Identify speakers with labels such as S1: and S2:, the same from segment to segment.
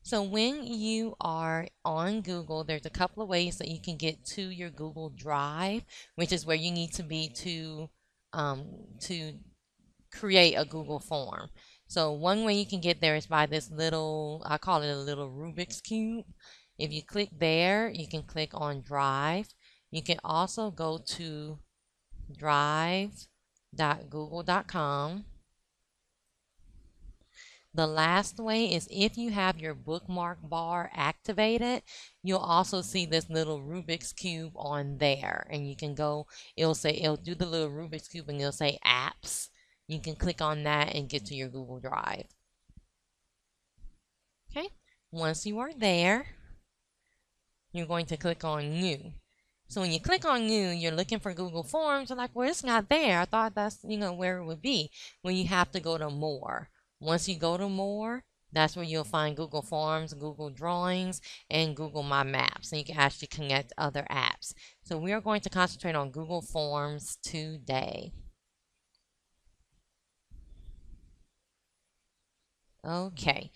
S1: So when you are on Google, there's a couple of ways that you can get to your Google Drive, which is where you need to be to create a Google form. So one way you can get there is by this little, I call it a little Rubik's Cube. If you click there, you can click on Drive. You can also go to drive.google.com. The last way is if you have your bookmark bar activated, you'll also see this little Rubik's Cube on there. And you can go, it'll do the little Rubik's Cube and it'll say apps. You can click on that and get to your Google Drive. Okay, once you are there, you're going to click on New. So when you click on New, you're looking for Google Forms. You're like, well, it's not there. I thought that's, where it would be. Well, you have to go to More. Once you go to More, that's where you'll find Google Forms, Google Drawings, and Google My Maps. And you can actually connect other apps. So we are going to concentrate on Google Forms today. Okay.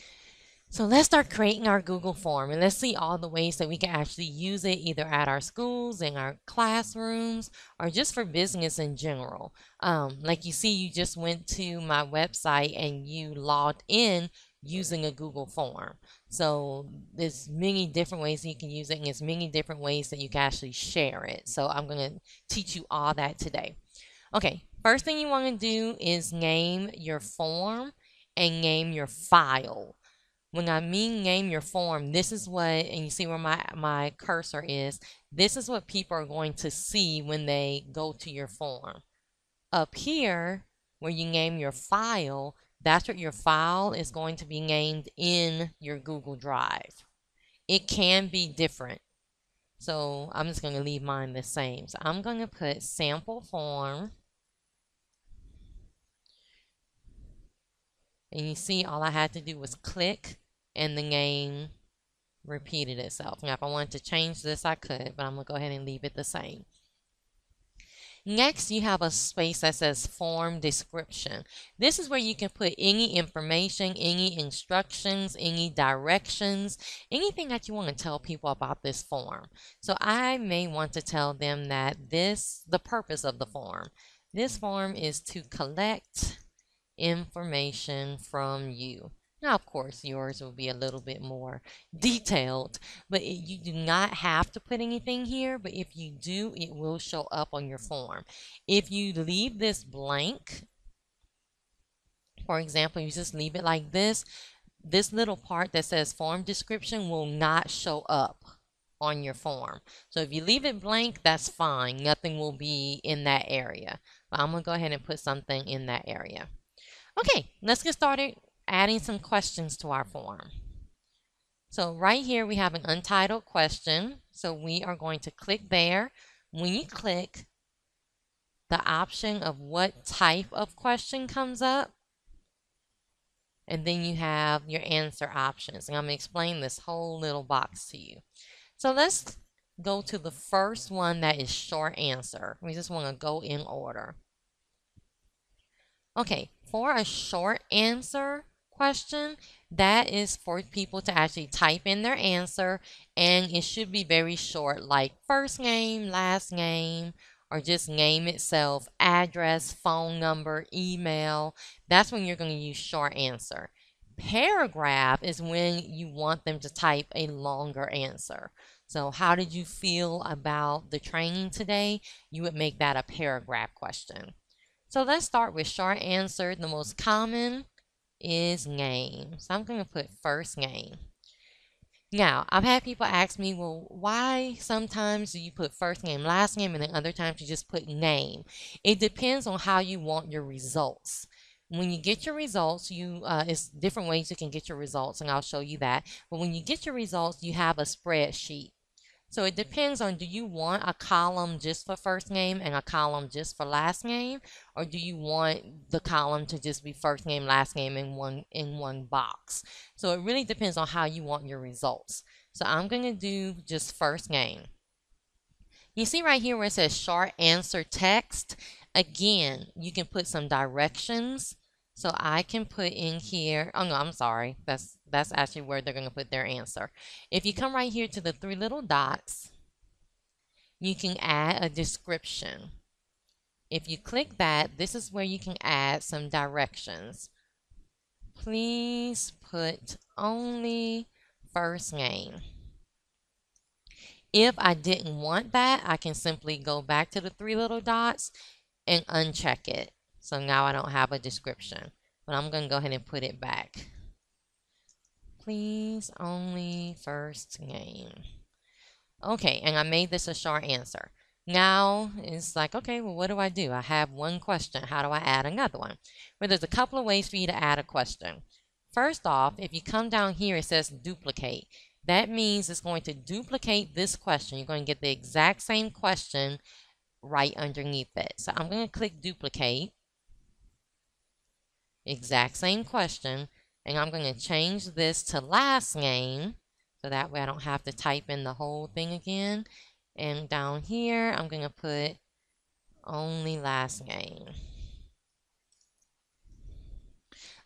S1: So let's start creating our Google form and let's see all the ways that we can actually use it either at our schools, in our classrooms, or just for business in general. Like you see, you just went to my website and you logged in using a Google form. So there's many different ways you can use it and there's many different ways that you can actually share it. So I'm going to teach you all that today. Okay, first thing you want to do is name your form and name your file. When I mean name your form, this is what, and you see where my cursor is, this is what people are going to see when they go to your form. Up here, where you name your file, that's what your file is going to be named in your Google Drive. It can be different. So I'm just going to leave mine the same. So I'm going to put sample form. And you see all I had to do was click and the name repeated itself. Now if I wanted to change this I could, but I'm going to go ahead and leave it the same. Next you have a space that says form description. This is where you can put any information, any instructions, any directions, anything that you want to tell people about this form. So I may want to tell them that the purpose of the form. This form is to collect information from you. Now, of course, yours will be a little bit more detailed, but you do not have to put anything here, but if you do, it will show up on your form. If you leave this blank, for example, you just leave it like this little part that says form description will not show up on your form. So if you leave it blank, that's fine. Nothing will be in that area. But I'm going to go ahead and put something in that area. Okay, let's get started adding some questions to our form. So right here we have an untitled question. So we are going to click there. When you click, the option of what type of question comes up. And then you have your answer options. And I'm going to explain this whole little box to you. So let's go to the first one that is short answer. We just want to go in order. Okay, for a short answer question, that is for people to actually type in their answer, and it should be very short, like first name, last name, or just name itself, address, phone number, email. That's when you're going to use short answer. Paragraph is when you want them to type a longer answer. So how did you feel about the training today? You would make that a paragraph question. So let's start with short answer. The most common is name. So I'm going to put first name. Now, I've had people ask me, well, why sometimes do you put first name, last name, and then other times you just put name? It depends on how you want your results. When you get your results, it's different ways you can get your results, and I'll show you that. But when you get your results, you have a spreadsheet. So it depends on, do you want a column just for first name and a column just for last name? Or do you want the column to just be first name, last name in one box? So it really depends on how you want your results. So I'm going to do just first name. You see right here where it says short answer text. Again, you can put some directions So I can put in here, oh no, I'm sorry. That's actually where they're going to put their answer. If you come right here to the three little dots, you can add a description. If you click that, this is where you can add some directions. Please put only first name. If I didn't want that, I can simply go back to the three little dots and uncheck it. So now I don't have a description, but I'm going to go ahead and put it back. Please only first name. Okay, and I made this a short answer. Now it's like, okay, well, what do? I have one question. How do I add another one? Well, there's a couple of ways for you to add a question. First off, if you come down here, it says duplicate. That means it's going to duplicate this question. You're going to get the exact same question right underneath it. So I'm going to click duplicate. Exact same question. And I'm going to change this to last name. So that way I don't have to type in the whole thing again. And down here, I'm going to put only last name.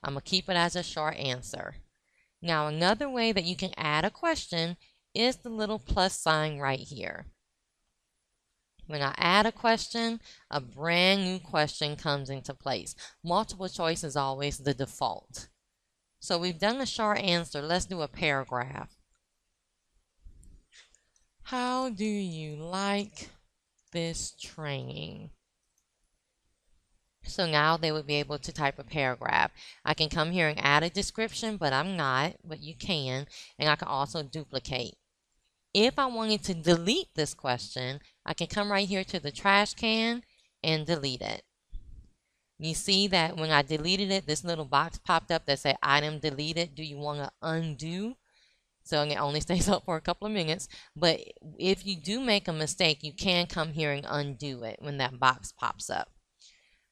S1: I'm going to keep it as a short answer. Now, another way that you can add a question is the little plus sign right here. When I add a question, a brand new question comes into place. Multiple choice is always the default. So we've done a short answer. Let's do a paragraph. How do you like this training? So now they would be able to type a paragraph. I can come here and add a description, but I'm not, but you can. And I can also duplicate. If I wanted to delete this question, I can come right here to the trash can and delete it. You see that when I deleted it, this little box popped up that said item deleted. Do you want to undo? So it only stays up for a couple of minutes. But if you do make a mistake, you can come here and undo it when that box pops up.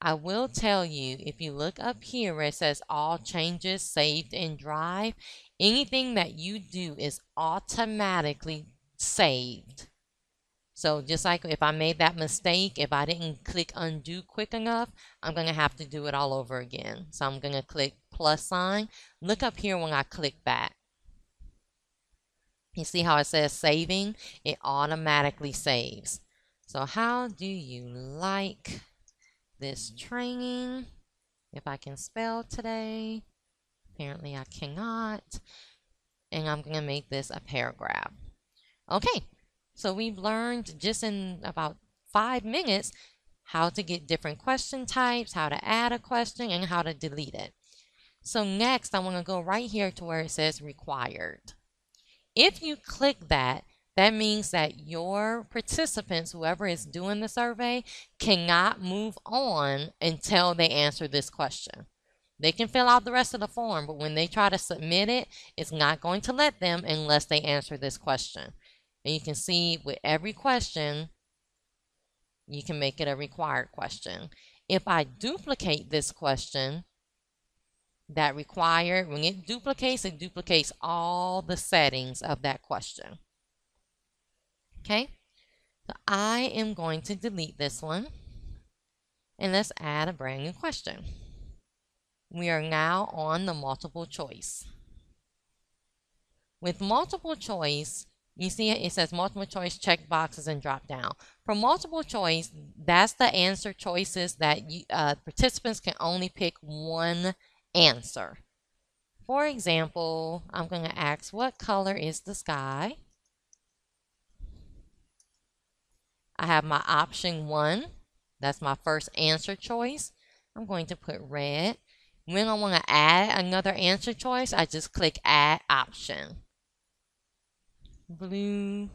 S1: I will tell you, if you look up here where it says all changes saved in Drive, anything that you do is automatically saved. So just like if I made that mistake, if I didn't click undo quick enough, I'm going to have to do it all over again. So I'm going to click plus sign. Look up here when I click that. You see how it says saving? It automatically saves. So how do you like this training? If I can spell today. Apparently I cannot. And I'm going to make this a paragraph. Okay, so we've learned just in about 5 minutes how to get different question types, how to add a question, and how to delete it. So next I want to go right here to where it says required. If you click that, that means that your participants, whoever is doing the survey, cannot move on until they answer this question. They can fill out the rest of the form, but when they try to submit it, it's not going to let them unless they answer this question. And you can see with every question, you can make it a required question. If I duplicate this question, that required, when it duplicates all the settings of that question. Okay, so I am going to delete this one, and let's add a brand new question. We are now on the multiple choice. With multiple choice, you see it says multiple choice check boxes and drop down. For multiple choice, that's the answer choices that participants can only pick one answer. For example, I'm going to ask, what color is the sky? I have my option 1. That's my first answer choice. I'm going to put red. When I want to add another answer choice, I just click add option. Blue,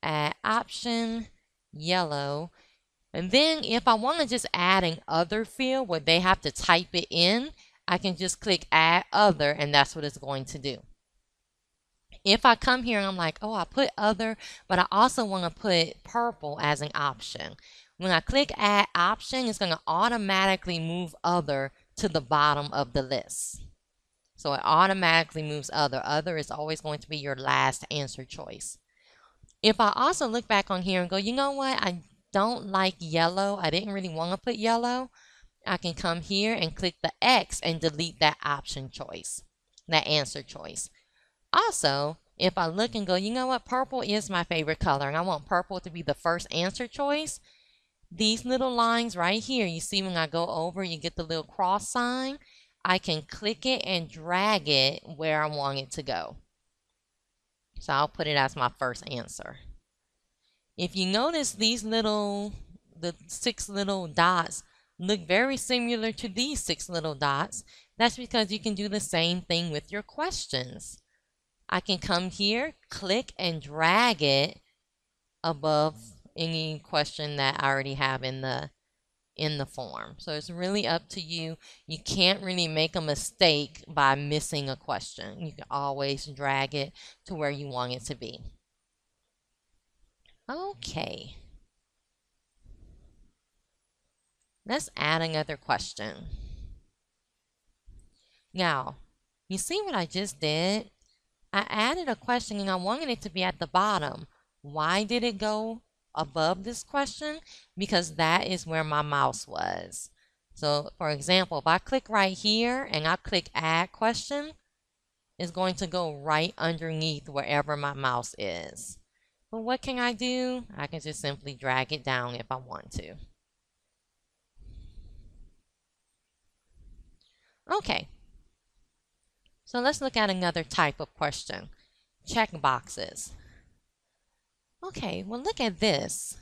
S1: add option, yellow. And then if I want to just add an other field where they have to type it in, I can just click add other, and that's what it's going to do. If I come here and I'm like, oh, I put other, but I also want to put purple as an option. When I click add option, it's going to automatically move other to the bottom of the list. So it automatically moves other. Other is always going to be your last answer choice. If I also look back on here and go, you know what, I don't like yellow. I didn't really want to put yellow. I can come here and click the X and delete that option choice, that answer choice. Also, if I look and go, you know what, purple is my favorite color, and I want purple to be the first answer choice, these little lines right here, you see when I go over, you get the little cross sign. I can click it and drag it where I want it to go. So I'll put it as my first answer. If you notice, the 6 little dots look very similar to these 6 little dots. That's because you can do the same thing with your questions. I can come here, click and drag it above any question that I already have in the form. So it's really up to you. You can't really make a mistake by missing a question. You can always drag it to where you want it to be. Okay. Let's add another question. Now, you see what I just did? I added a question and I wanted it to be at the bottom. Why did it go above this question? Because that is where my mouse was. So, for example, if I click right here and I click Add Question, it's going to go right underneath wherever my mouse is. But what can I do? I can just simply drag it down if I want to. Okay. So let's look at another type of question. Check boxes. Okay, well look at this.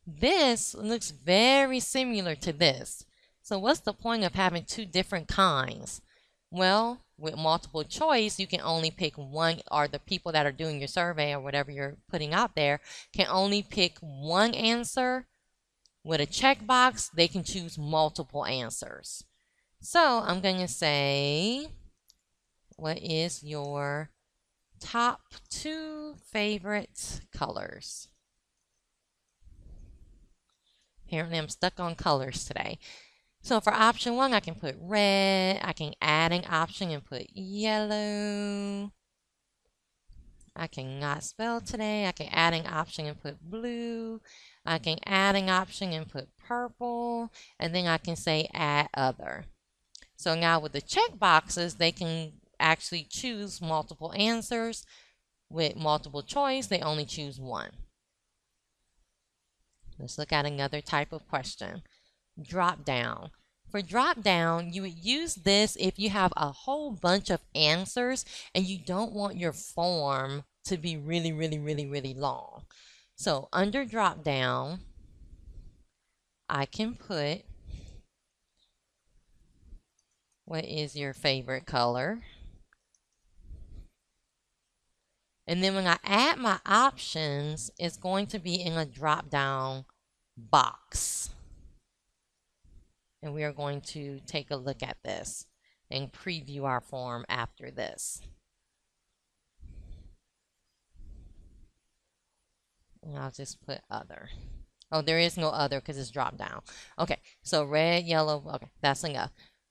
S1: This looks very similar to this. So what's the point of having 2 different kinds? Well, with multiple choice, you can only pick one, or the people that are doing your survey or whatever you're putting out there can only pick one answer. With a checkbox, they can choose multiple answers. So I'm going to say, what is your top 2 favorite colors? Apparently I'm stuck on colors today. So for option 1, I can put red. I can add an option and put yellow. I cannot spell today. I can add an option and put blue. I can add an option and put purple. And then I can say add other. So now with the check boxes, they can actually choose multiple answers. With multiple choice, they only choose one. Let's look at another type of question. Drop down. For drop down, you would use this if you have a whole bunch of answers and you don't want your form to be really long. So under drop down, I can put, what is your favorite color? And then when I add my options, it's going to be in a drop down box. And we are going to take a look at this and preview our form after this. And I'll just put other. Oh, there is no other because it's drop down. Okay, so red, yellow, okay, that's enough.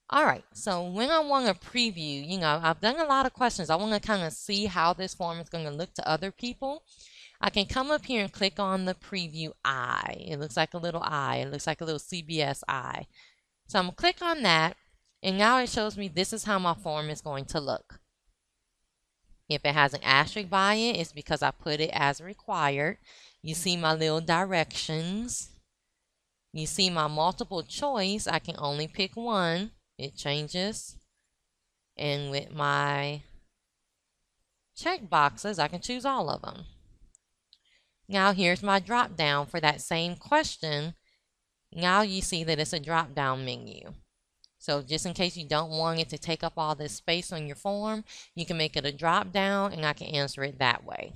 S1: All right, so when I want to preview, you know, I've done a lot of questions. I want to kind of see how this form is going to look to other people. I can come up here and click on the preview eye. It looks like a little eye. It looks like a little CBS eye. So I'm going to click on that, and now it shows me this is how my form is going to look. If it has an asterisk by it, it's because I put it as required. You see my little directions. You see my multiple choice, I can only pick one. It changes. And with my check boxes, I can choose all of them. Now here's my drop down for that same question. Now you see that it's a drop down menu. So just in case you don't want it to take up all this space on your form, you can make it a drop down and I can answer it that way.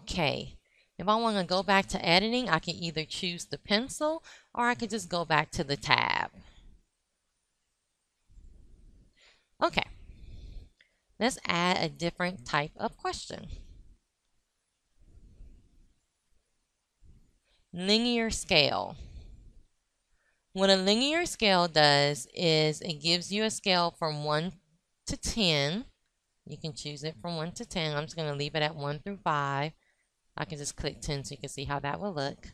S1: Okay. If I want to go back to editing, I can either choose the pencil or I could just go back to the tab. Okay. Let's add a different type of question. Linear scale. What a linear scale does is it gives you a scale from 1 to 10. You can choose it from 1 to 10. I'm just going to leave it at 1 through 5. I can just click 10 so you can see how that will look.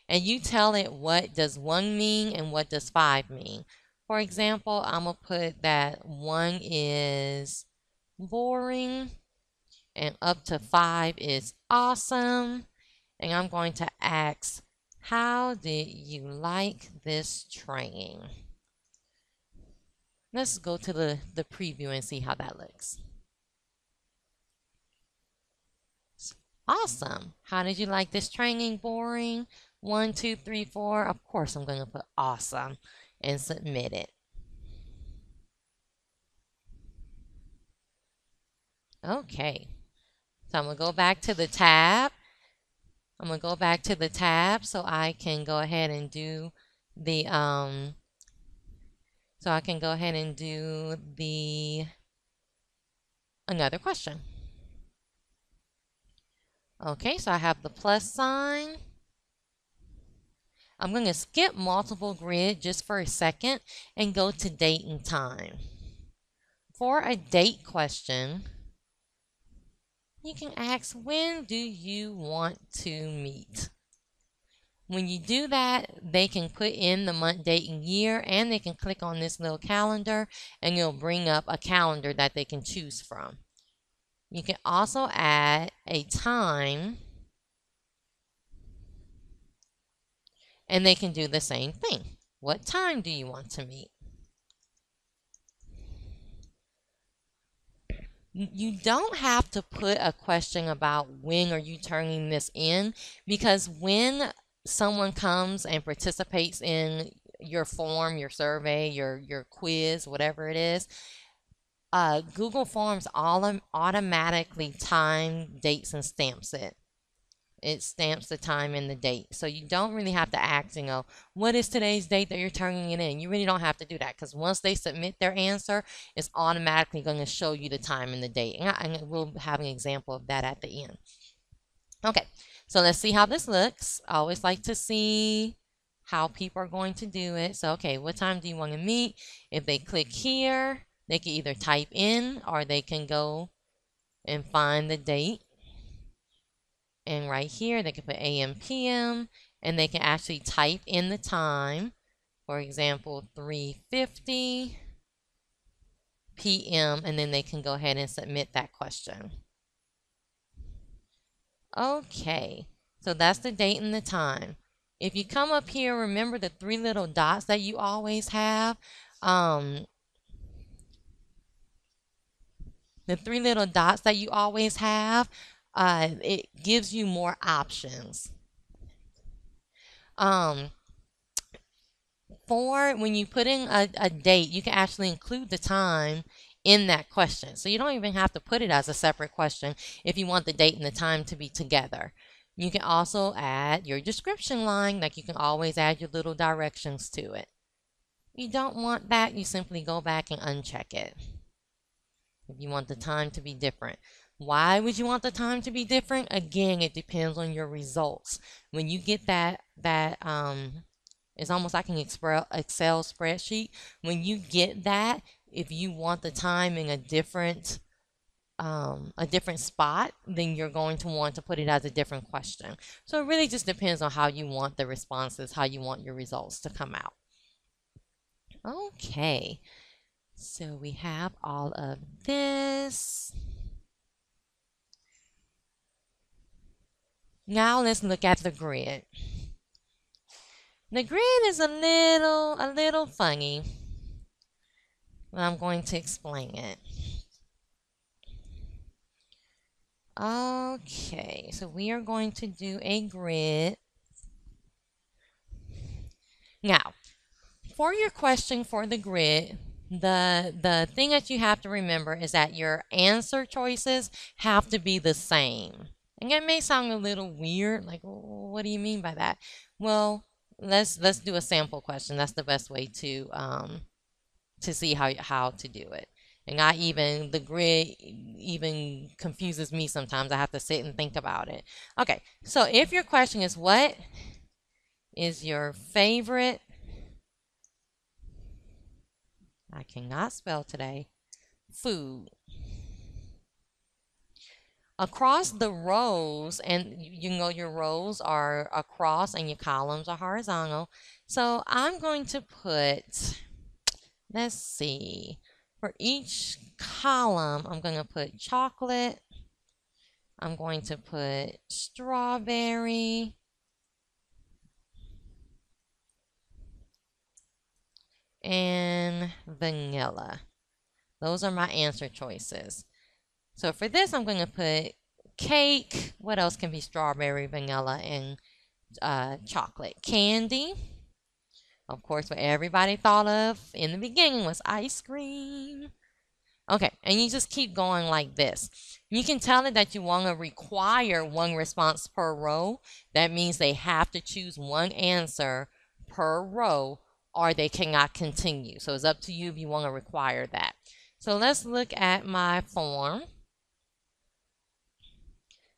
S1: and you tell it what does 1 mean and what does 5 mean. For example, I'm going to put that 1 is boring and up to 5 is awesome. And I'm going to ask, how did you like this training? Let's go to the preview and see how that looks. Awesome. How did you like this training? Boring? 1, 2, 3, 4. Of course, I'm going to put awesome and submit it. Okay. So I'm going to go back to the tab. So I can go ahead and do the another question. Okay, so I have the plus sign. I'm going to skip multiple grid just for a second and go to date and time. For a date question, you can ask, when do you want to meet? When you do that, they can put in the month, date, and year, and they can click on this little calendar, and it'll bring up a calendar that they can choose from. You can also add a time, and they can do the same thing. What time do you want to meet? You don't have to put a question about when are you turning this in, because when someone comes and participates in your form, your survey, your quiz, whatever it is, Google Forms automatically time, dates, and stamps it. It stamps the time and the date. So you don't really have to ask, what is today's date that you're turning it in? You really don't have to do that, because once they submit their answer, it's automatically going to show you the time and the date. And we'll have an example of that at the end. Okay, so let's see how this looks. I always like to see how people are going to do it. So, okay, what time do you want to meet? If they click here, they can either type in or they can go and find the date. And right here, they can put AM, PM, and they can actually type in the time. For example, 3:50 p.m., and then they can go ahead and submit that question. Okay, so that's the date and the time. If you come up here, remember the 3 little dots that you always have. The 3 little dots that you always have, it gives you more options. For when you put in a date, you can actually include the time in that question. So you don't even have to put it as a separate question if you want the date and the time to be together. You can also add your description line, like you can always add your little directions to it. If you don't want that, you simply go back and uncheck it. If you want the time to be different. Why would you want the time to be different? Again, it depends on your results. When you get that it's almost like an Excel spreadsheet. When you get that, if you want the time in a different spot, then you're going to want to put it as a different question. So it really just depends on how you want the responses, how you want your results to come out. Okay, so we have all of this. Now let's look at the grid. The grid is a little funny, but I'm going to explain it. Okay, so we are going to do a grid. Now, for your question for the grid, the thing that you have to remember is that your answer choices have to be the same. And it may sound a little weird, like, what do you mean by that? Well, let's do a sample question. That's the best way to see how to do it. And the grid even confuses me sometimes. I have to sit and think about it. Okay, so if your question is, what is your favorite, I cannot spell today, food? Across the rows, and you know your rows are across and your columns are horizontal. So I'm going to put, let's see, for each column, I'm going to put chocolate. I'm going to put strawberry. And vanilla. Those are my answer choices. So for this, I'm going to put cake. What else can be strawberry, vanilla, and chocolate? Candy. Of course, what everybody thought of in the beginning was ice cream. Okay, and you just keep going like this. You can tell it that you want to require one response per row. That means they have to choose one answer per row or they cannot continue. So it's up to you if you want to require that. So let's look at my form.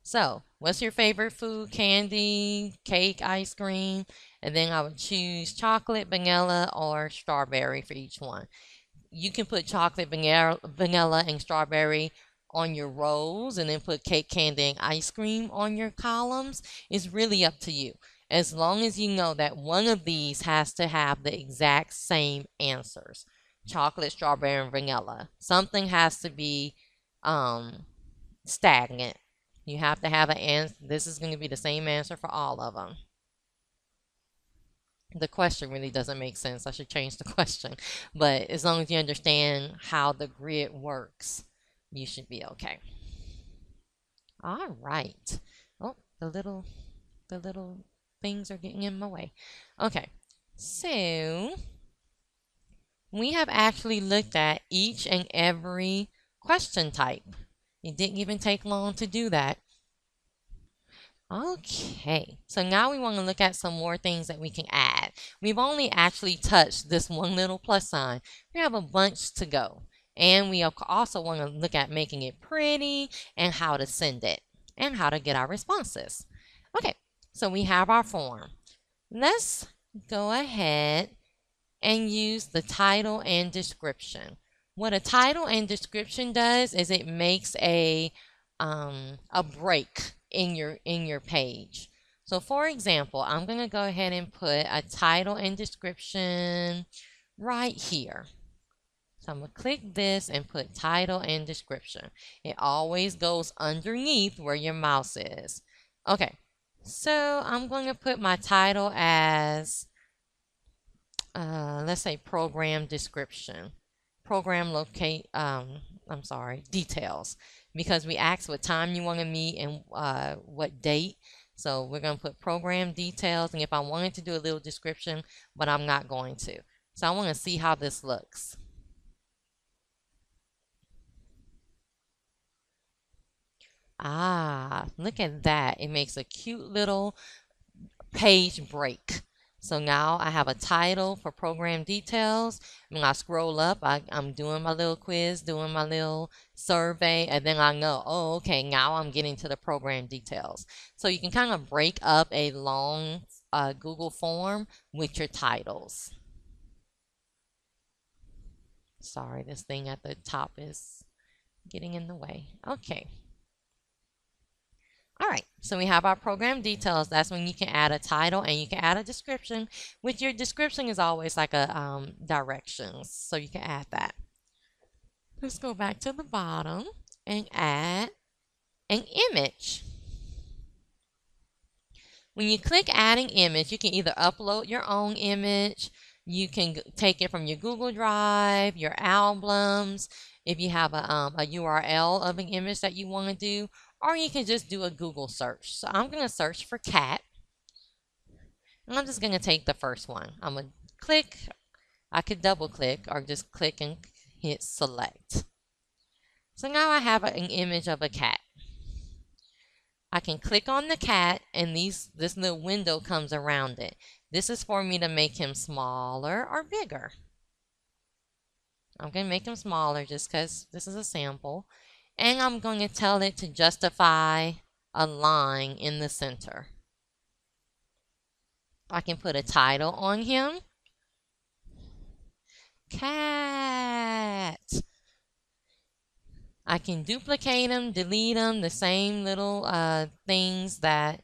S1: So, what's your favorite food? Candy, cake, ice cream, and then I would choose chocolate, vanilla, or strawberry for each one. You can put chocolate, vanilla, and strawberry on your rows and then put cake, candy, and ice cream on your columns. It's really up to you. As long as you know that one of these has to have the exact same answers. Chocolate, strawberry, and vanilla. Something has to be stagnant. You have to have an answer. This is going to be the same answer for all of them. The question really doesn't make sense. I should change the question. But as long as you understand how the grid works, you should be okay. All right. Oh, the little things are getting in my way. Okay. So we have actually looked at each and every question type. It didn't even take long to do that. Okay, so now we want to look at some more things that we can add. We've only actually touched this one little plus sign. We have a bunch to go. And we also want to look at making it pretty and how to send it and how to get our responses. Okay, so we have our form. Let's go ahead and use the title and description. What a title and description does is it makes a break in your page. So for example, I'm going to go ahead and put a title and description right here. So I'm going to click this and put title and description. It always goes underneath where your mouse is. Okay, so I'm going to put my title as let's say program description. Program details, because we asked what time you want to meet and what date. So we're going to put program details, and if I wanted to do a little description, but I'm not going to. So I want to see how this looks. Look at that. It makes a cute little page break. So now I have a title for program details. When I scroll up, I'm doing my little quiz, doing my little survey, and then I know, oh, okay, now I'm getting to the program details. So you can kind of break up a long Google form with your titles. Sorry, this thing at the top is getting in the way. Okay. All right, so we have our program details. That's when you can add a title and you can add a description, which your description is always like a directions, so you can add that. Let's go back to the bottom and add an image. When you click adding image, you can either upload your own image, you can take it from your Google Drive, your albums, if you have a URL of an image that you want to do, or you can just do a Google search. So I'm going to search for cat. And I'm just going to take the first one. I'm going to click. I could double click or just click and hit select. So now I have an image of a cat. I can click on the cat and this little window comes around it. This is for me to make him smaller or bigger. I'm going to make him smaller just because this is a sample. And I'm going to tell it to justify a line in the center. I can put a title on him. Cat. I can duplicate them, delete them, the same little things that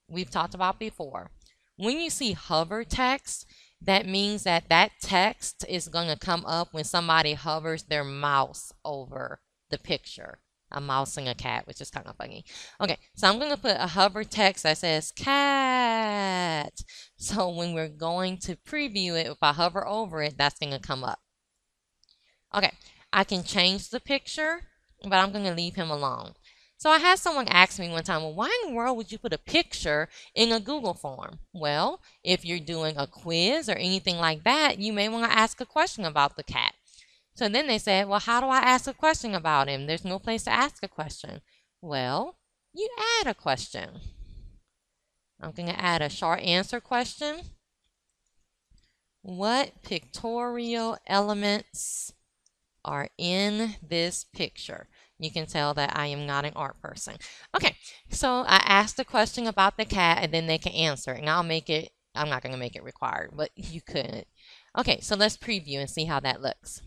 S1: we've talked about before. When you see hover text, that means that that text is going to come up when somebody hovers their mouse over the picture. A mouse and a cat, which is kind of funny. Okay, so I'm going to put a hover text that says cat. So when we're going to preview it, if I hover over it, that's going to come up. Okay, I can change the picture, but I'm going to leave him alone. So I had someone ask me one time, well, why in the world would you put a picture in a Google form? Well, if you're doing a quiz or anything like that, you may want to ask a question about the cat. So then they said, well, how do I ask a question about him? There's no place to ask a question. Well, you add a question. I'm going to add a short answer question. What pictorial elements are in this picture? You can tell that I am not an art person. Okay, so I asked a question about the cat and then they can answer it. And I'm not going to make it required, but you could. Okay, so let's preview and see how that looks.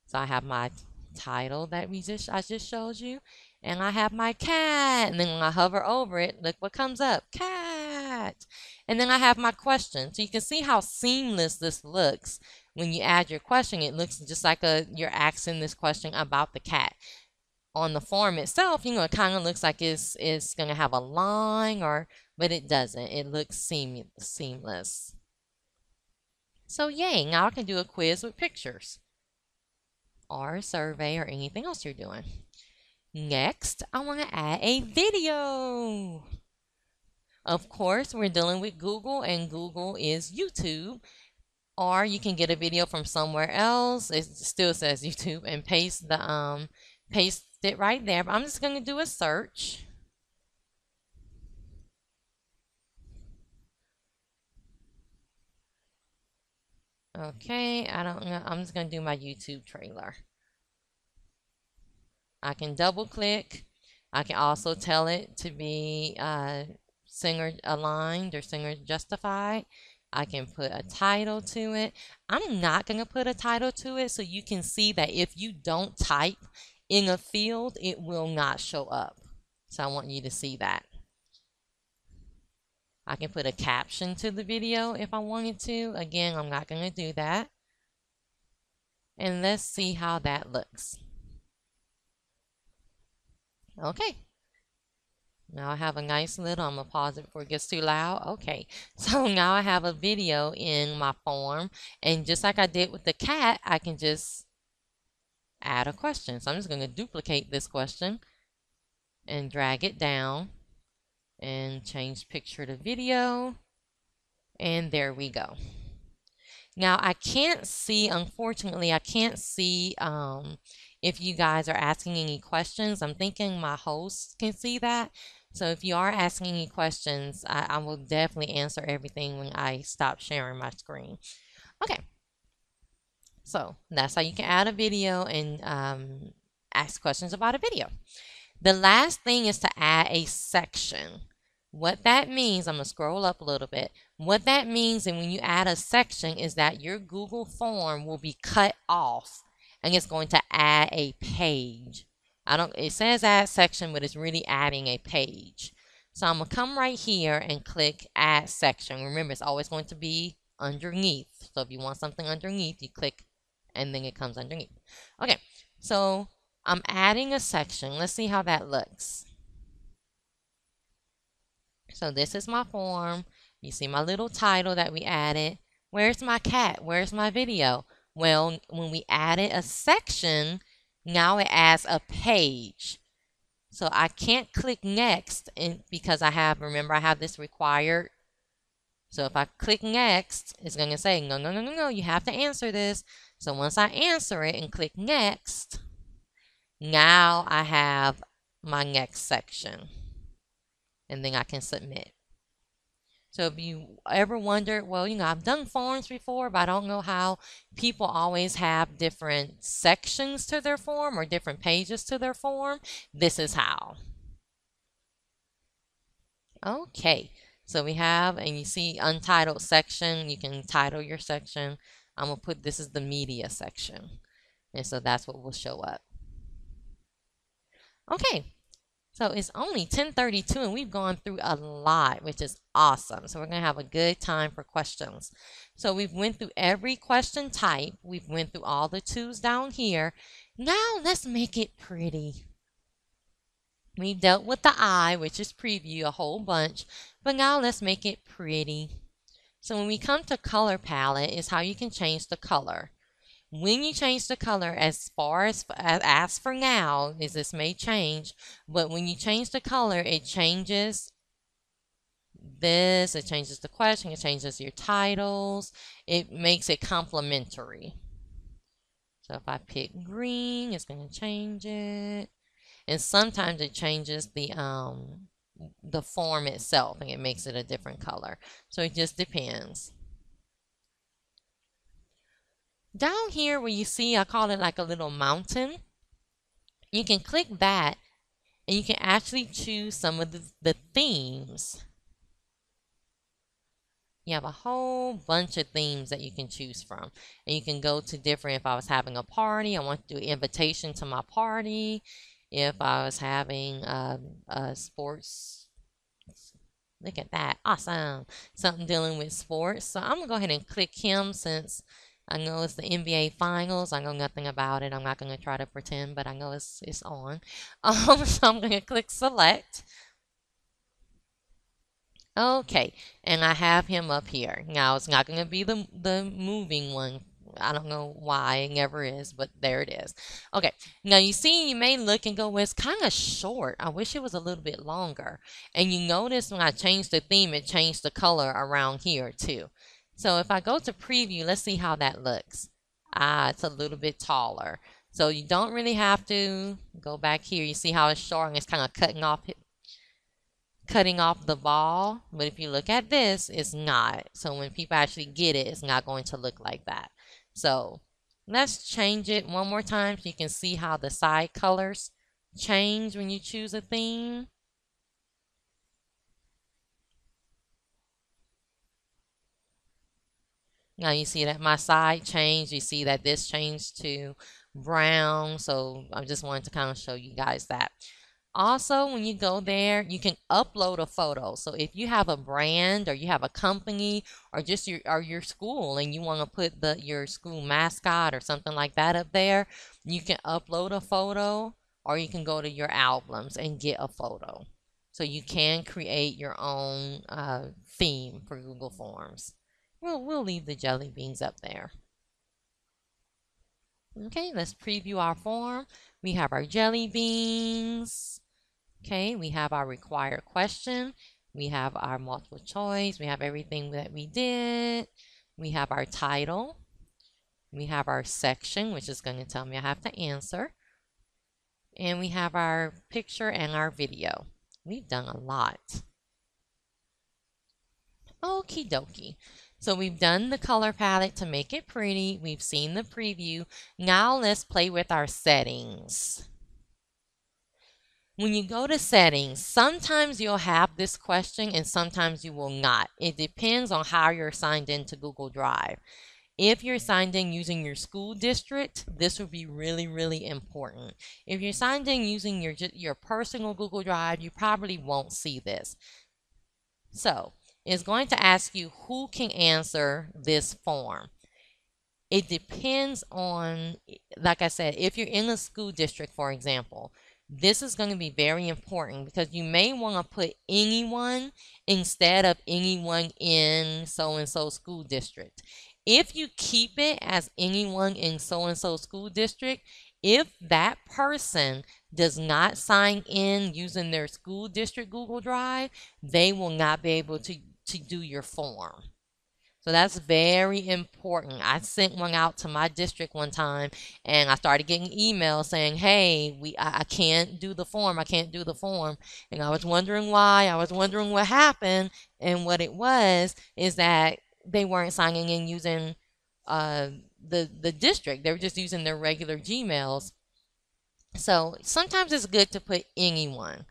S1: So I have my title that I just showed you, and I have my cat, and then when I hover over it, look what comes up, cat. And then I have my question. So you can see how seamless this looks. When you add your question, it looks just like you're asking this question about the cat. On the form itself, it kind of looks like it's going to have a line, but it doesn't. It looks seamless. So yay, now I can do a quiz with pictures or a survey or anything else you're doing. Next, I want to add a video. Of course, we're dealing with Google, and Google is YouTube. Or you can get a video from somewhere else. It still says YouTube, and paste it right there. But I'm just going to do a search. Okay, I don't know. I'm just going to do my YouTube trailer. I can double click. I can also tell it to be singer aligned or singer justified. I can put a title to it. I'm not going to put a title to it so you can see that if you don't type in a field, it will not show up. So I want you to see that. I can put a caption to the video if I wanted to. Again, I'm not going to do that. And let's see how that looks. Okay. Now I have a nice little, I'm going to pause it before it gets too loud. Okay, so now I have a video in my form, and just like I did with the cat, I can just add a question. So I'm just going to duplicate this question and drag it down and change picture to video, and there we go. Now I can't see, unfortunately, I can't see if you guys are asking any questions. I'm thinking my host can see that. So if you are asking any questions, I will definitely answer everything when I stop sharing my screen. Okay, so that's how you can add a video and ask questions about a video. The last thing is to add a section. What that means, I'm going to scroll up a little bit. What that means, and when you add a section, is that your Google form will be cut off and it's going to add a page. It says add section, but it's really adding a page. So I'm going to come right here and click add section. Remember, it's always going to be underneath. So if you want something underneath, you click and then it comes underneath. Okay, so I'm adding a section. Let's see how that looks. So this is my form. You see my little title that we added. Where's my cat? Where's my video? Well, when we added a section, now it adds a page. So I can't click next because remember I have this required. So if I click next, it's going to say, no, you have to answer this. So once I answer it and click next, now I have my next section. And then I can submit. So if you ever wondered, well, I've done forms before, but I don't know how people always have different sections to their form or different pages to their form, this is how. Okay, so we have, and you see untitled section, you can title your section. I'm going to put this is the media section. And so that's what will show up. Okay, so it's only 10:32 and we've gone through a lot, which is awesome. So we're going to have a good time for questions. So we've went through every question type. We've went through all the twos down here. Now let's make it pretty. We dealt with the eye, which is preview, a whole bunch. But now let's make it pretty. So when we come to color palette, is how you can change the color. When you change the color, as for now, is this may change, but when you change the color, it changes this, it changes the question, it changes your titles, it makes it complementary. So if I pick green, it's going to change it. And sometimes it changes the form itself and it makes it a different color. So it just depends. Down here where you see, I call it like a little mountain, you can click that and you can actually choose some of the themes. You have a whole bunch of themes that you can choose from. And you can go to different, if I was having a party, I want to do invitation to my party. If I was having a sports, look at that, awesome, something dealing with sports. So I'm going to go ahead and click him since I know it's the NBA Finals. I know nothing about it. I'm not going to try to pretend, but I know it's on. So I'm going to click select. Okay, and I have him up here. Now, it's not going to be the moving one. I don't know why it never is, but there it is. Okay, now you see, you may look and go, well, it's kind of short. I wish it was a little bit longer. And you notice when I changed the theme, it changed the color around here too. So if I go to preview, let's see how that looks. It's a little bit taller. So you don't really have to go back here. You see how it's short and it's kind of cutting off the ball, but if you look at this, it's not. So when people actually get it, it's not going to look like that. So let's change it one more time so you can see how the side colors change when you choose a theme. Now you see that my side changed. You see that this changed to brown. So I just wanted to kind of show you guys that. Also, when you go there, you can upload a photo. So if you have a brand or you have a company or just your school and you want to put your school mascot or something like that up there, you can upload a photo or you can go to your albums and get a photo. So you can create your own theme for Google Forms. We'll leave the jelly beans up there. Okay, let's preview our form. We have our jelly beans. Okay, we have our required question. We have our multiple choice. We have everything that we did. We have our title. We have our section, which is going to tell me I have to answer. And we have our picture and our video. We've done a lot. Okie dokie. So we've done the color palette to make it pretty. We've seen the preview. Now let's play with our settings. When you go to settings, sometimes you'll have this question and sometimes you will not. It depends on how you're signed into Google Drive. If you're signed in using your school district, this would be really, really important. If you're signed in using your personal Google Drive, you probably won't see this. So it's going to ask you who can answer this form. It depends on, like I said, if you're in a school district, for example, this is going to be very important because you may want to put anyone instead of anyone in so-and-so school district. If you keep it as anyone in so-and-so school district, if that person does not sign in using their school district Google Drive, they will not be able to do your form. So that's very important. I sent one out to my district one time and I started getting emails saying, hey, I can't do the form. I can't do the form. And I was wondering why. I was wondering what happened. And what it was is that they weren't signing in using the district. They were just using their regular Gmails. So sometimes it's good to put anyone.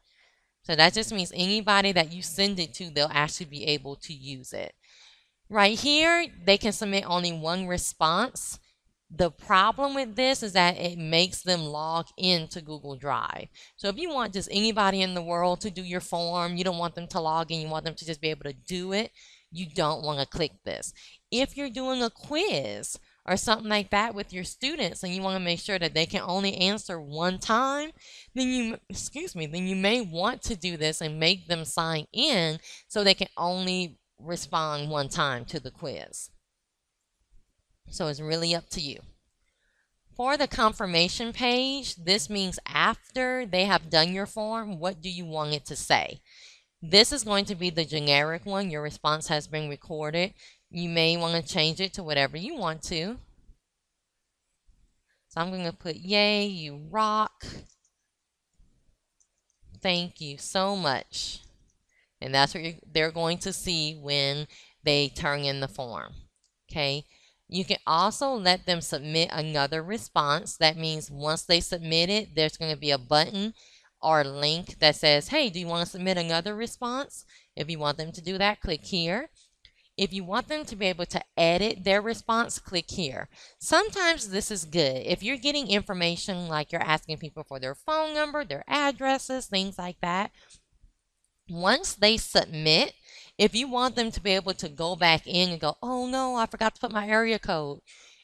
S1: So that just means anybody that you send it to, they'll actually be able to use it. Right here, they can submit only one response. The problem with this is that it makes them log into Google Drive. So if you want just anybody in the world to do your form, you don't want them to log in, you want them to just be able to do it, you don't want to click this. If you're doing a quiz or something like that with your students and you want to make sure that they can only answer one time, then you may want to do this and make them sign in so they can only respond one time to the quiz. So it's really up to you. For the confirmation page, this means after they have done your form, what do you want it to say? This is going to be the generic one. Your response has been recorded. You may want to change it to whatever you want to. So I'm going to put, yay, you rock. Thank you so much. And that's what they're going to see when they turn in the form. Okay. You can also let them submit another response. That means once they submit it, there's going to be a button or a link that says, hey, do you want to submit another response? If you want them to do that, click here. If you want them to be able to edit their response, click here. Sometimes this is good. If you're getting information like you're asking people for their phone number, their addresses, things like that, once they submit, if you want them to be able to go back in and go, oh no, I forgot to put my area code,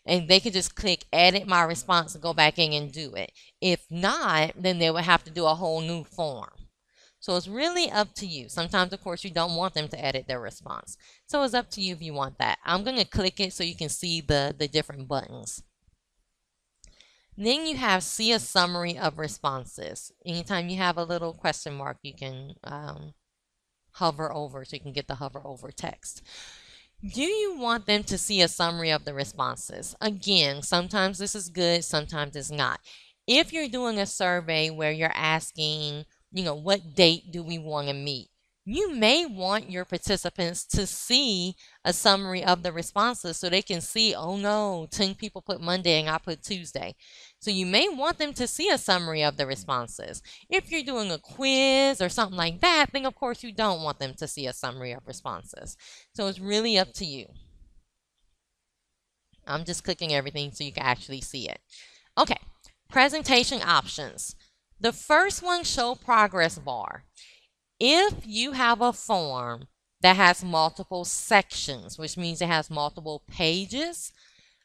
S1: and they can just click edit my response and go back in and do it. If not, then they would have to do a whole new form. So it's really up to you. Sometimes, of course, you don't want them to edit their response. So it's up to you if you want that. I'm going to click it so you can see the different buttons. Then you have see a summary of responses. Anytime you have a little question mark, you can hover over so you can get the hover over text. Do you want them to see a summary of the responses? Again, sometimes this is good, sometimes it's not. If you're doing a survey where you're asking, what date do we want to meet? You may want your participants to see a summary of the responses so they can see, oh no, 10 people put Monday and I put Tuesday. So you may want them to see a summary of the responses. If you're doing a quiz or something like that, then of course you don't want them to see a summary of responses. So it's really up to you. I'm just clicking everything so you can actually see it. Okay, presentation options. The first one, show progress bar. If you have a form that has multiple sections, which means it has multiple pages,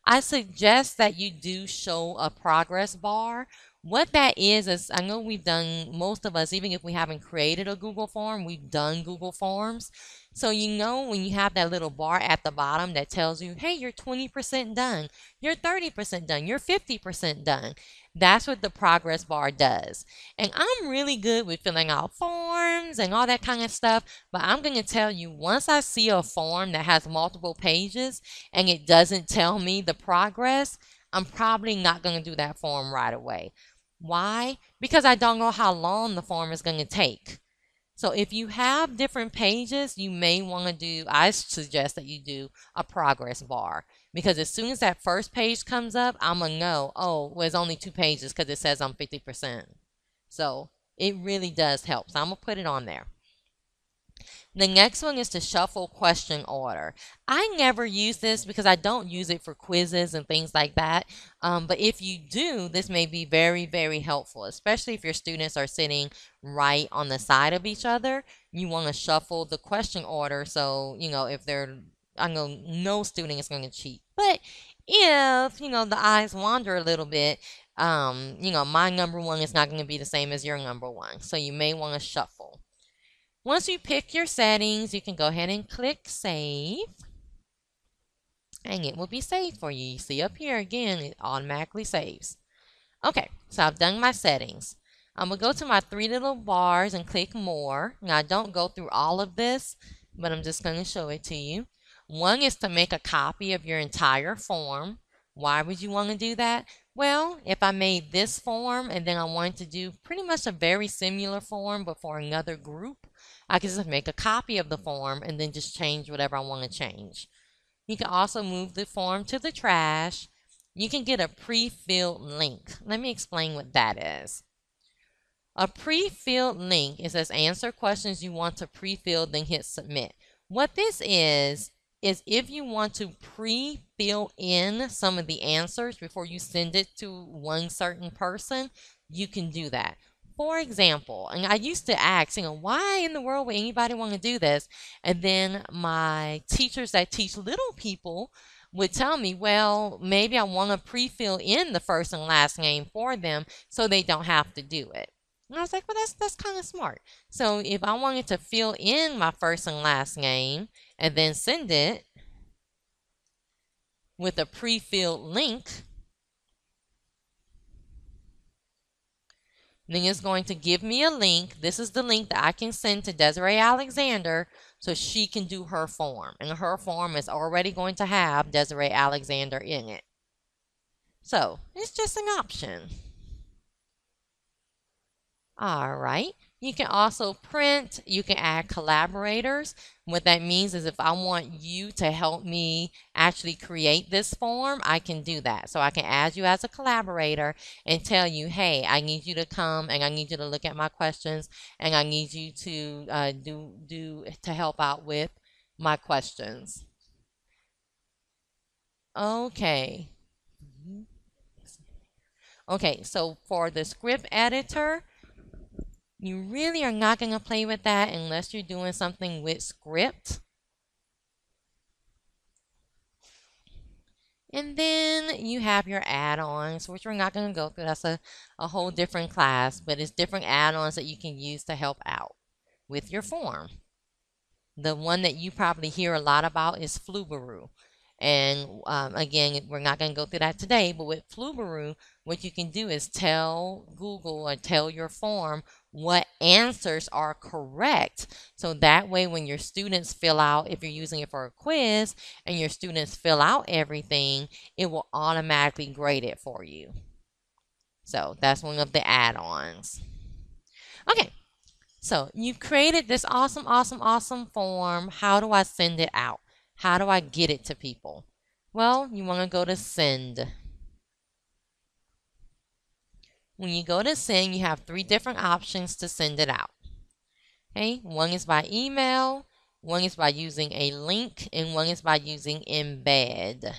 S1: I suggest that you do show a progress bar. What that is I know we've done, most of us, even if we haven't created a Google form, we've done Google Forms. So when you have that little bar at the bottom that tells you, hey, you're 20% done, you're 30% done, you're 50% done. That's what the progress bar does. And I'm really good with filling out forms and all that kind of stuff, but I'm going to tell you, once I see a form that has multiple pages and it doesn't tell me the progress, I'm probably not going to do that form right away. Why? Because I don't know how long the form is going to take. So if you have different pages, you may want to do, I suggest that you do a progress bar. Because as soon as that first page comes up, I'm going to know, oh, well, it's only 2 pages because it says I'm 50%. So it really does help. So I'm going to put it on there. The next one is to shuffle question order. I never use this because I don't use it for quizzes and things like that. But if you do, this may be very, very helpful, especially if your students are sitting right on the side of each other. You want to shuffle the question order. So, if I know no student is going to cheat. But if, the eyes wander a little bit, my number one is not going to be the same as your number one. So you may want to shuffle. Once you pick your settings, you can go ahead and click Save. And it will be saved for you. You see up here again, it automatically saves. Okay, so I've done my settings. I'm going to go to my 3 little bars and click More. Now, I don't go through all of this, but I'm just going to show it to you. One is to make a copy of your entire form. Why would you want to do that? Well, if I made this form and then I wanted to do pretty much a very similar form but for another group, I can just make a copy of the form and then just change whatever I want to change. You can also move the form to the trash. You can get a pre-filled link. Let me explain what that is. A pre-filled link is answer questions you want to pre-fill, then hit submit. What this is is if you want to pre-fill in some of the answers before you send it to one certain person, you can do that. For example, and I used to ask, why in the world would anybody want to do this? And then my teachers that teach little people would tell me, well, maybe I want to pre-fill in the first and last name for them so they don't have to do it. And I was like, well, that's kind of smart. So if I wanted to fill in my first and last name and then send it with a pre-filled link, then it's going to give me a link. This is the link that I can send to Desiree Alexander so she can do her form. And her form is already going to have Desiree Alexander in it. So it's just an option. All right. You can also print. You can add collaborators. What that means is if I want you to help me actually create this form, I can do that. So I can add you as a collaborator and tell you, hey, I need you to come and I need you to look at my questions and I need you to to help out with my questions. Okay. Okay, so for the script editor, you really are not going to play with that unless you're doing something with script. And then you have your add-ons, which we're not going to go through. That's a whole different class, but it's different add-ons that you can use to help out with your form. The one that you probably hear a lot about is Flubaroo. And again, we're not going to go through that today, but with Flubaroo, what you can do is tell Google or tell your form what answers are correct. So that way, when your students fill out, if you're using it for a quiz, and your students fill out everything, it will automatically grade it for you. So that's one of the add-ons. Okay, so you've created this awesome, awesome, awesome form. How do I send it out? How do I get it to people? Well, you want to go to send. When you go to send, you have 3 different options to send it out. Okay, one is by email, one is by using a link, and one is by using Embed.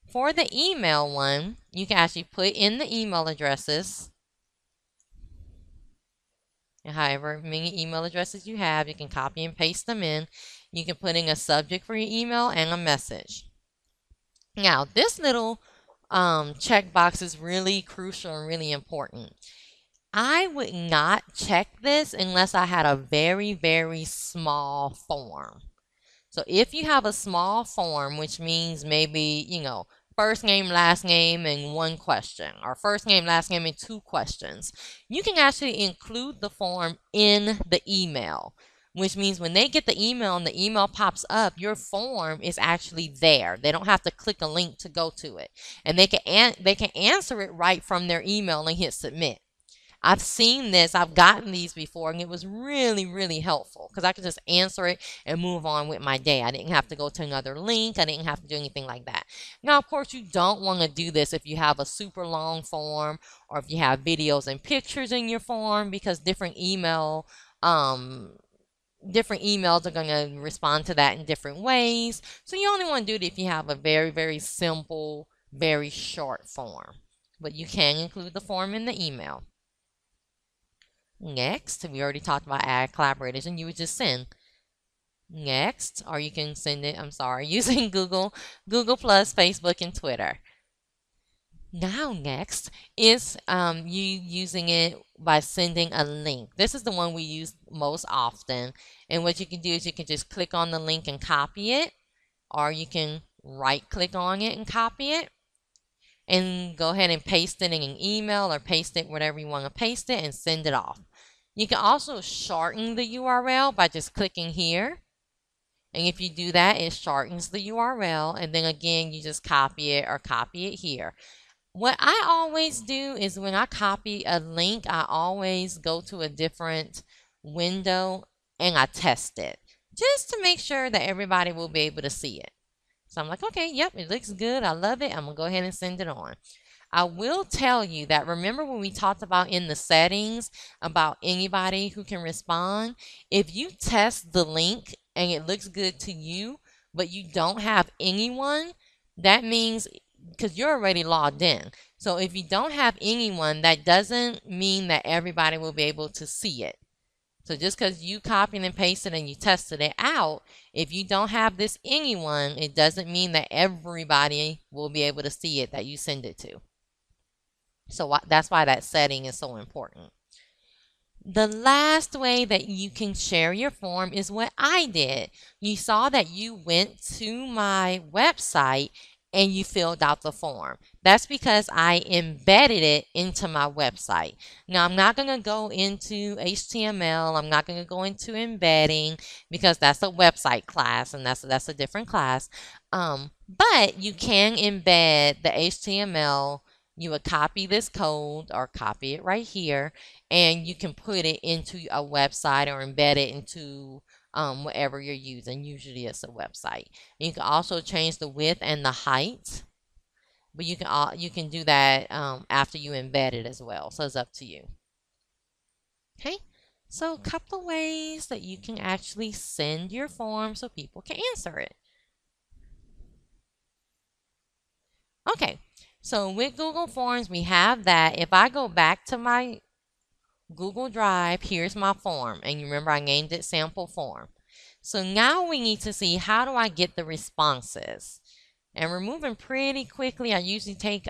S1: For the email one, you can actually put in the email addresses. And however many email addresses you have, you can copy and paste them in. You can put in a subject for your email and a message. Now, this little checkbox is really crucial and really important. I would not check this unless I had a very, very small form. So if you have a small form, which means maybe, first name, last name, and 1 question, or first name, last name, and 2 questions, you can actually include the form in the email, which means when they get the email and the email pops up, your form is actually there. They don't have to click a link to go to it. And they can answer it right from their email and hit submit. I've seen this, I've gotten these before, and it was really, really helpful because I could just answer it and move on with my day. I didn't have to go to another link. I didn't have to do anything like that. Now, of course, you don't want to do this if you have a super long form or if you have videos and pictures in your form because different emails are going to respond to that in different ways. So you only want to do it if you have a very, very simple, very short form. But you can include the form in the email. Next, we already talked about add collaborators, and you would just send. Next, or you can send it, using Google Plus, Facebook, and Twitter. Now, next is you using it by sending a link. This is the one we use most often. And what you can do is you can just click on the link and copy it, or you can right-click on it and copy it, and go ahead and paste it in an email or paste it whatever you want to paste it and send it off. You can also shorten the URL by just clicking here. And if you do that, it shortens the URL. And then again, you just copy it or copy it here. What I always do is when I copy a link, I always go to a different window and I test it just to make sure that everybody will be able to see it. So I'm like, okay, yep, it looks good. I love it. I'm going to go ahead and send it on. I will tell you that remember when we talked about in the settings about anybody who can respond? If you test the link and it looks good to you, but you don't have anyone, that means because you're already logged in. So if you don't have anyone, that doesn't mean that everybody will be able to see it. So just because you copied and pasted and you tested it out, if you don't have this anyone, it doesn't mean that everybody will be able to see it that you send it to. So that's why that setting is so important. The last way that you can share your form is what I did. You saw that you went to my website and you filled out the form. That's because I embedded it into my website. Now, I'm not going to go into HTML. I'm not going to go into embedding because that's a website class and that's a different class. But you can embed the HTML. You would copy this code or copy it right here, and you can put it into a website or embed it into whatever you're using. Usually it's a website. You can also change the width and the height, but you can do that after you embed it as well. So it's up to you. Okay, so a couple of ways that you can actually send your form so people can answer it. Okay, so with Google Forms, we have that. If I go back to my Google Drive, here's my form. And you remember I named it sample form. So now we need to see, how do I get the responses? And we're moving pretty quickly. I usually take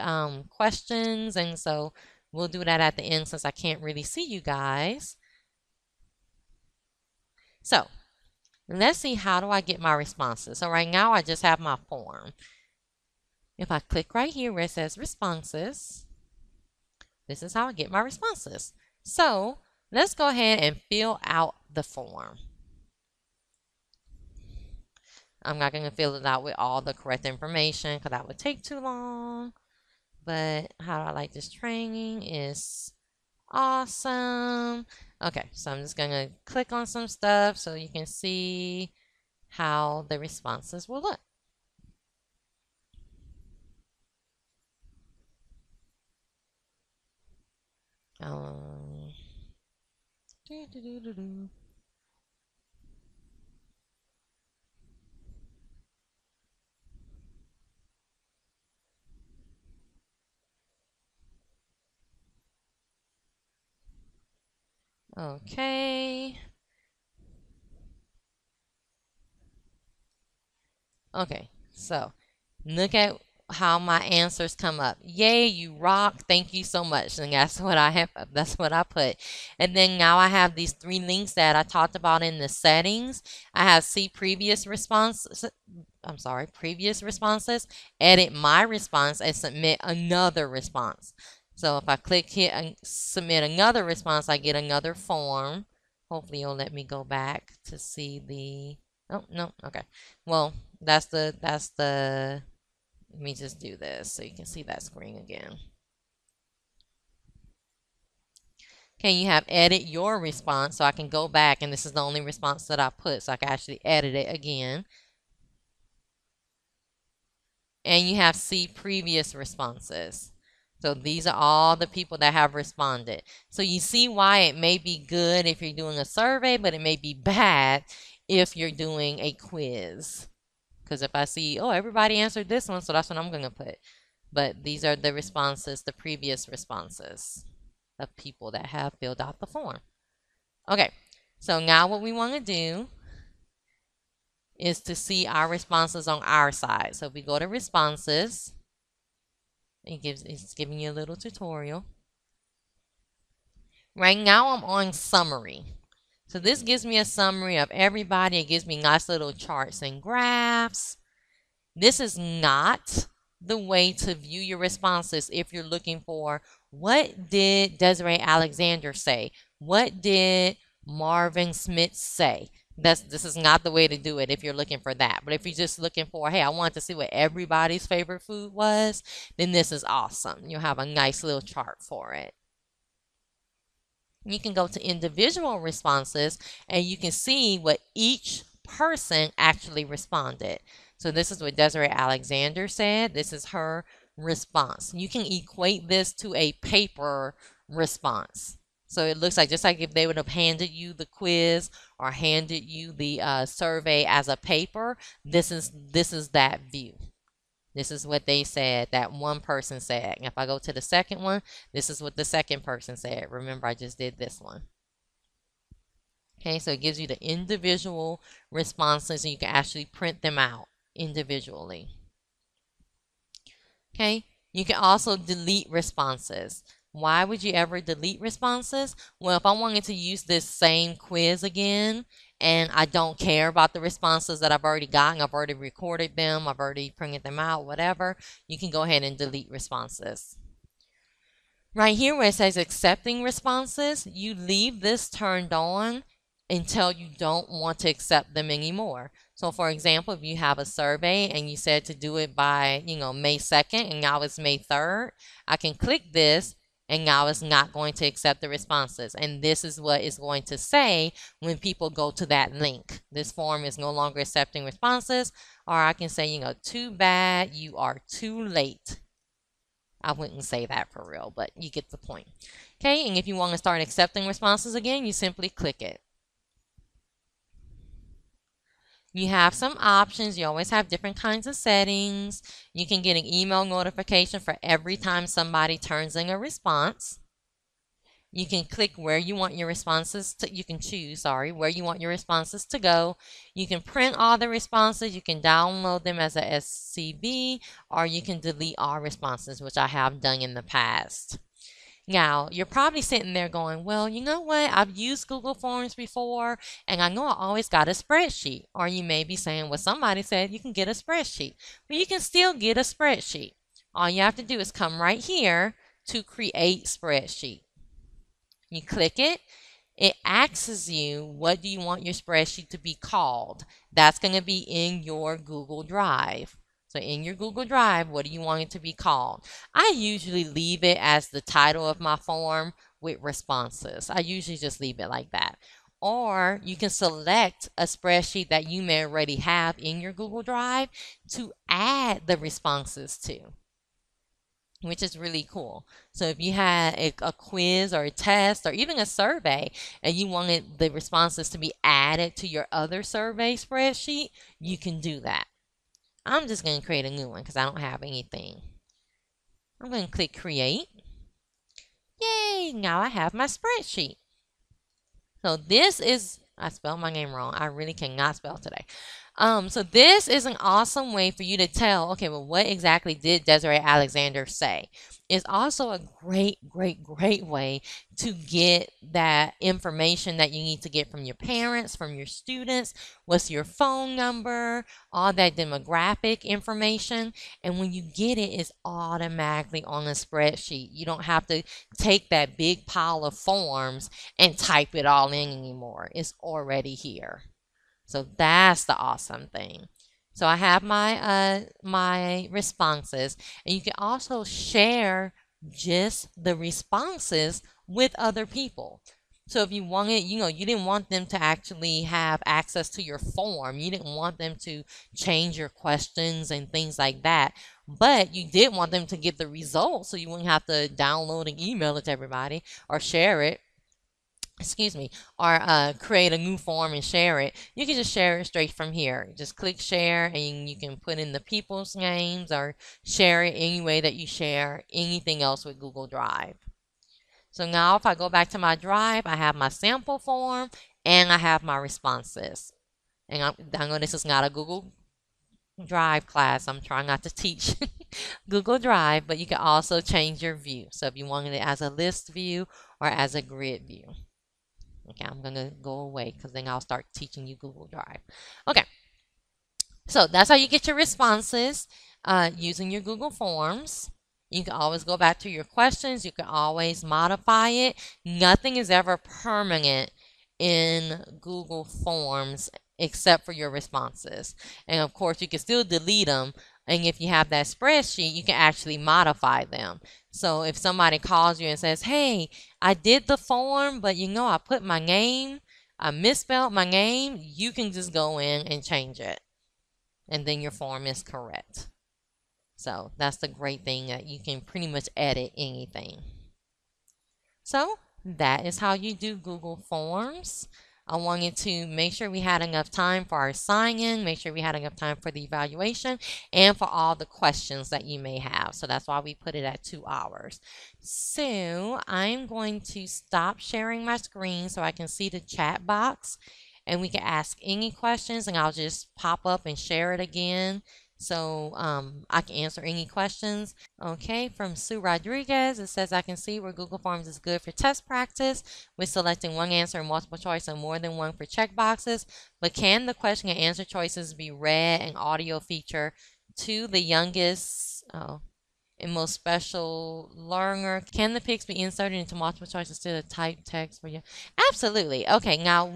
S1: questions, and so we'll do that at the end since I can't really see you guys. So let's see, how do I get my responses? So right now I just have my form. If I click right here where it says responses, this is how I get my responses. So let's go ahead and fill out the form. I'm not going to fill it out with all the correct information because that would take too long. But how I like this training is awesome. Okay, so I'm just going to click on some stuff so you can see how the responses will look. Okay. Okay, so look at how my answers come up. Yay, you rock. Thank you so much. And that's what I have. That's what I put. And then now I have these 3 links that I talked about in the settings. I have see previous responses. Previous responses, edit my response, and submit another response. So if I click here and submit another response, I get another form. Hopefully you'll let me go back to see the, oh, no, okay. Well, that's the, let me just do this so you can see that screen again. Okay, you have edit your response, so I can go back, and this is the only response that I put, so I can actually edit it again. And you have see previous responses. So these are all the people that have responded. So you see why it may be good if you're doing a survey, but it may be bad if you're doing a quiz. Because if I see, oh, everybody answered this one, so that's what I'm going to put. But these are the responses, the previous responses of people that have filled out the form. Okay, so now what we want to do is to see our responses on our side. So if we go to responses, it's giving you a little tutorial. Right now I'm on summary. So this gives me a summary of everybody. It gives me nice little charts and graphs. This is not the way to view your responses if you're looking for, what did Desiree Alexander say? What did Marvin Smith say? This is not the way to do it if you're looking for that. But if you're just looking for, hey, I want to see what everybody's favorite food was, then this is awesome. You'll have a nice little chart for it. You can go to individual responses and you can see what each person actually responded. So this is what Desiree Alexander said. This is her response. You can equate this to a paper response. So it looks like just like if they would have handed you the quiz or handed you the survey as a paper, this is that view. This is what they said, that one person said. And if I go to the second one, this is what the second person said. Remember, I just did this one. Okay, so it gives you the individual responses and you can actually print them out individually. Okay, you can also delete responses. Why would you ever delete responses? Well, if I wanted to use this same quiz again and I don't care about the responses that I've already gotten, I've already recorded them, I've already printed them out, whatever, you can go ahead and delete responses. Right here where it says accepting responses, you leave this turned on until you don't want to accept them anymore. So for example, if you have a survey and you said to do it by, May 2nd and now it's May 3rd, I can click this and now it's not going to accept the responses. And this is what it's going to say when people go to that link. This form is no longer accepting responses, or I can say, too bad, you are too late. I wouldn't say that for real, but you get the point. Okay, and if you want to start accepting responses again, you simply click it. You have some options. You always have different kinds of settings. You can get an email notification for every time somebody turns in a response. You can click where you want your responses to, you can choose, where you want your responses to go. You can print all the responses. You can download them as a SCB, or you can delete all responses, which I have done in the past. Now, you're probably sitting there going, well, you know what? I've used Google Forms before, and I know I always got a spreadsheet. Or you may be saying, well, somebody said you can get a spreadsheet. But you can still get a spreadsheet. All you have to do is come right here to create spreadsheet. You click it. It asks you, what do you want your spreadsheet to be called? That's going to be in your Google Drive. So in your Google Drive, what do you want it to be called? I usually leave it as the title of my form with responses. I usually just leave it like that. Or you can select a spreadsheet that you may already have in your Google Drive to add the responses to, which is really cool. So if you had a quiz or a test or even a survey and you wanted the responses to be added to your other survey spreadsheet, you can do that. I'm just going to create a new one because I don't have anything. I'm going to click create. Yay! Now I have my spreadsheet. So this is, I spelled my name wrong. I really cannot spell today. So this is an awesome way for you to tell, okay, well, what exactly did Desiree Alexander say? It's also a great way to get that information that you need to get from your parents, from your students. What's your phone number, all that demographic information. And when you get it, it's automatically on a spreadsheet. You don't have to take that big pile of forms and type it all in anymore. It's already here. So that's the awesome thing. So I have my my responses, and you can also share just the responses with other people. So if you wanted, you didn't want them to actually have access to your form. You didn't want them to change your questions and things like that. But you did want them to get the results, so you wouldn't have to download and email it to everybody or share it. Or create a new form and share it. You can just share it straight from here. Just click share and you can put in the people's names or share it any way that you share anything else with Google Drive. So now if I go back to my drive, I have my sample form and I have my responses. And I know this is not a Google Drive class. I'm trying not to teach Google Drive, but you can also change your view. So if you wanted it as a list view or as a grid view. Okay, I'm going to go away because then I'll start teaching you Google Drive. Okay, so that's how you get your responses using your Google Forms. You can always go back to your questions. You can always modify it. Nothing is ever permanent in Google Forms except for your responses. And of course, you can still delete them. And if you have that spreadsheet, you can actually modify them. So if somebody calls you and says, hey, I did the form, but I put my name, I misspelled my name, you can just go in and change it. And then your form is correct. So that's the great thing, that you can pretty much edit anything. So that is how you do Google Forms. I wanted to make sure we had enough time for our sign-in, make sure we had enough time for the evaluation, and for all the questions that you may have. So that's why we put it at 2 hours. So I'm going to stop sharing my screen so I can see the chat box, and we can ask any questions, and I'll just pop up and share it again so I can answer any questions. Okay, from Sue Rodriguez, it says, I can see where Google Forms is good for test practice with selecting one answer in multiple choice and more than one for check boxes, but can the question and answer choices be read and audio feature to the youngest and most special learner? Can the pics be inserted into multiple choice instead of type text for you? Absolutely. Okay, now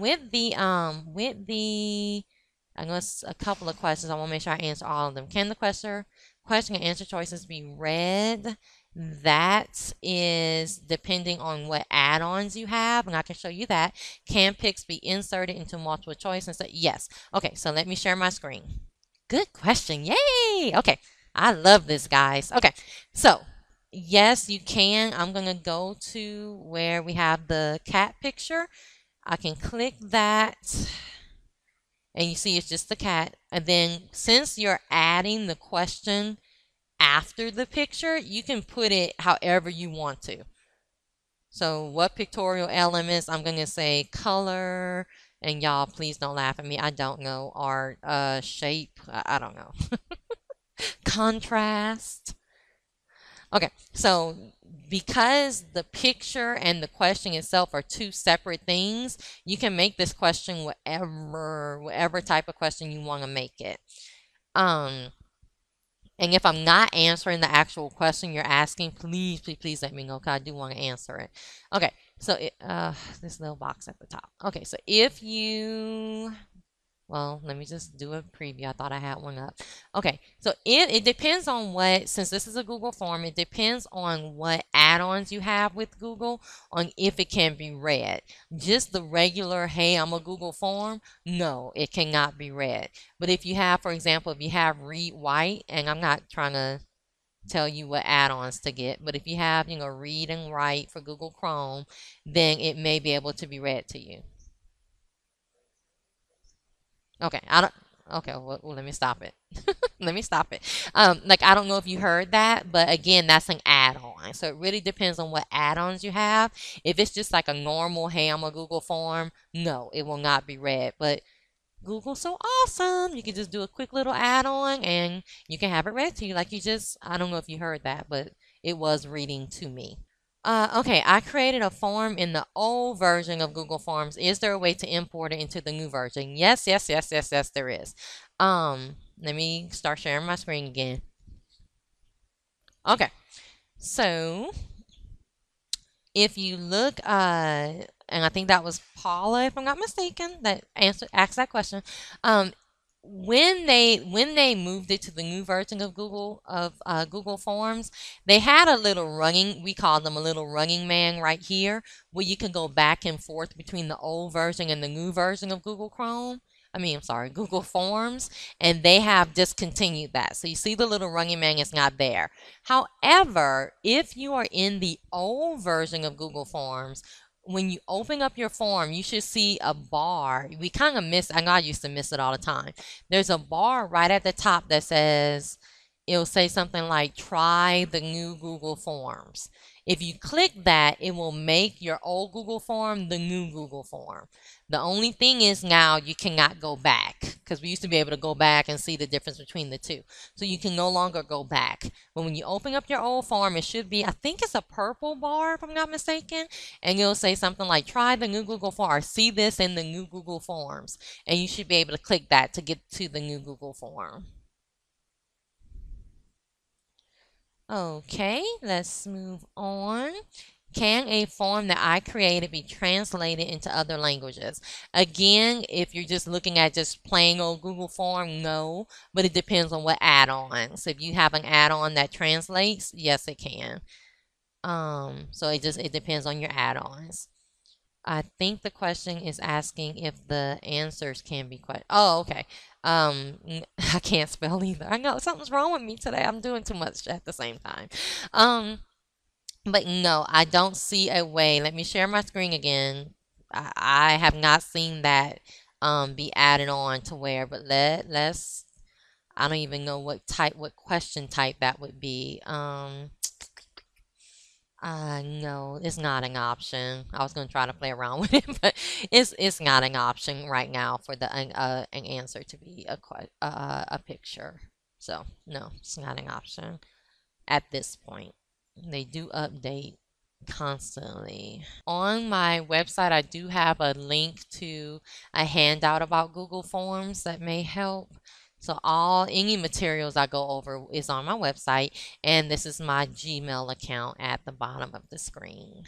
S1: I guess a couple of questions. I want to make sure I answer all of them. Can the question and answer choices be read? That is depending on what add-ons you have, and I can show you that. Can pics be inserted into multiple choice and say yes? Okay, so let me share my screen. Good question. Yay! Okay, I love this, guys. Okay, so yes, you can. I'm gonna go to where we have the cat picture. I can click that, and you see it's just the cat. And then since you're adding the question after the picture, you can put it however you want to. So what pictorial elements? I'm going to say color, and y'all please don't laugh at me. I don't know. Art, shape, I don't know. Contrast. Okay, so because the picture and the question itself are two separate things, you can make this question whatever type of question you want to make it. And if I'm not answering the actual question you're asking, please, please, please let me know, because I do want to answer it. Okay, so this little box at the top. Okay, so if you, well, let me just do a preview. I thought I had one up. Okay, so it depends on what, since this is a Google form, it depends on what add-ons you have with Google on if it can be read. Just the regular, hey, I'm a Google form, no, it cannot be read. But if you have, for example, if you have Read Write, and I'm not trying to tell you what add-ons to get, but if you have, Read and Write for Google Chrome, then it may be able to be read to you. Okay, I don't. Okay, well, let me stop it. Let me stop it. Like I don't know if you heard that, but again, that's an add-on. So it really depends on what add-ons you have. If it's just like a normal, hey, I'm a Google form, no, it will not be read. But Google's so awesome. You can just do a quick little add-on and you can have it read to you. Like you just, I don't know if you heard that, but it was reading to me. Okay, I created a form in the old version of Google Forms. Is there a way to import it into the new version? Yes, yes, yes, yes, yes, there is. Let me start sharing my screen again. Okay, so if you look, and I think that was Paula, if I'm not mistaken, that asked that question. When they moved it to the new version of Google Forms, they had a little running, we call them a little running man right here, where you can go back and forth between the old version and the new version of Google Chrome. I'm sorry, Google Forms, and they have discontinued that. So you see the little running man is not there. However, if you are in the old version of Google Forms, when you open up your form, you should see a bar. We kind of miss, I know I used to miss it all the time. There's a bar right at the top that says, it'll say something like, try the new Google Forms. If you click that, it will make your old Google form the new Google form. The only thing is now you cannot go back, because we used to be able to go back and see the difference between the two. So you can no longer go back. But when you open up your old form, it should be, I think it's a purple bar if I'm not mistaken, and it'll say something like, try the new Google form, or see this in the new Google Forms. And you should be able to click that to get to the new Google form. Okay, let's move on. Can a form that I created be translated into other languages? Again, if you're just looking at just plain old Google form, no, but it depends on what add-on. So if you have an add-on that translates, yes, it can. So it depends on your add-ons. I think the question is asking if the answers can be quite. Oh, okay. I can't spell either. I know something's wrong with me today. I'm doing too much at the same time. Um,
S2: But no, I don't see a way. Let me share my screen again. I have not seen that be added on to where, but let's I don't even know what question type that would be. No, it's not an option. I was gonna try to play around with it, but it's not an option right now for the an answer to be a picture. So no, it's not an option at this point. They do update constantly. On my website, I do have a link to a handout about Google Forms that may help. So any materials I go over is on my website, and this is my Gmail account at the bottom of the screen.